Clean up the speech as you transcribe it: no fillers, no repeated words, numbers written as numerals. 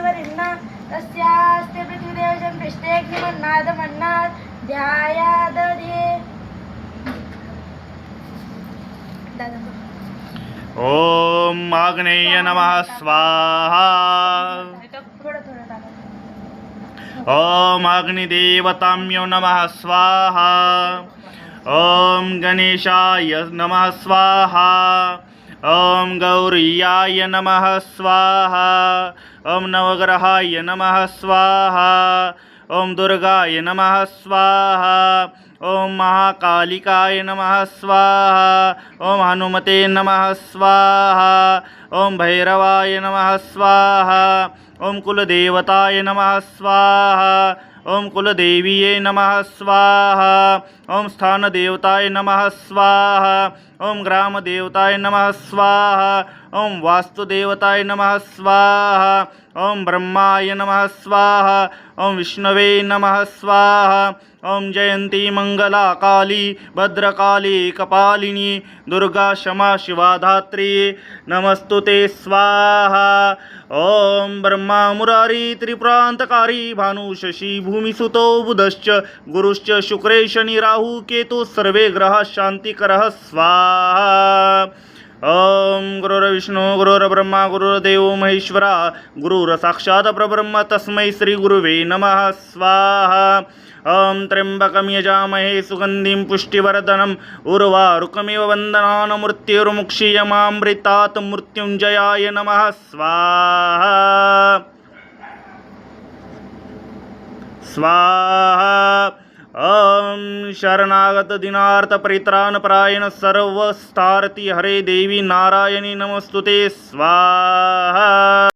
वरिन्ना तस्यास्ते पृथ्वीदेवजं पृष्ठेऽग्निमन्नादमन्नात् ध्यायादधे ओम आग्नेय नमः स्वाहा। ओम अग्निदेवताम्यो नमः स्वाहा। ओम गणेशाय नमः स्वाहा। ओम गौरीयाय नमः स्वाहा। ओम नवग्रहाय नमः स्वाहा। ओम दुर्गाय नमः स्वाहा। ओम महाकालिकाय नमः स्वाहा। ओम हनुमते नमः स्वाहा। ओम भैरवाय नमः स्वाहा। ओम कुलदेवताय नमः स्वाहा। ओम कुलदेवीये नमः स्वाहा। ओम स्थानदेवताय नमः स्वाहा। ओम ग्रामदेवताय नमः स्वाहा। ओम वास्तुदेवताय नमः स्वाहा। ओम ब्रह्माय नमः स्वाहा। ओम विष्णवे नमः स्वाहा। ओम जयंती मंगला काली भद्रकाली कपालिनी दुर्गा क्षमा शिवा धात्री नमस्तुते स्वाहा। ओम ब्रह्मा मुरारी त्रिपुरांतकारी भानु शशी भूमिसुतो बुधश्च गुरुश्च शुक्रे शनि राहु केतु सर्वे ग्रह शांतिकरः स्वाहा। ओम गुरुर्विष्णु गुरुर्ब्रह्मा गुरुर्देवो महेश्वरा गुरुर्साक्षात् परब्रह्म तस्मै श्री गुरुवे नमः स्वाहा। ओम त्र्यंबकं यजामहे सुगंधिं पुष्टिवर्धनम् उर्वारुकमिव वन्दनान् मृत्युर्मुक्षीयमामृतात् मृत्युंजयाय नमः स्वाहा स्वाहा। ओम शरणागत दिनार्थ परित्राण परायण सर्वस्तारति हरे देवी नारायणी नमस्तुते स्वाहा।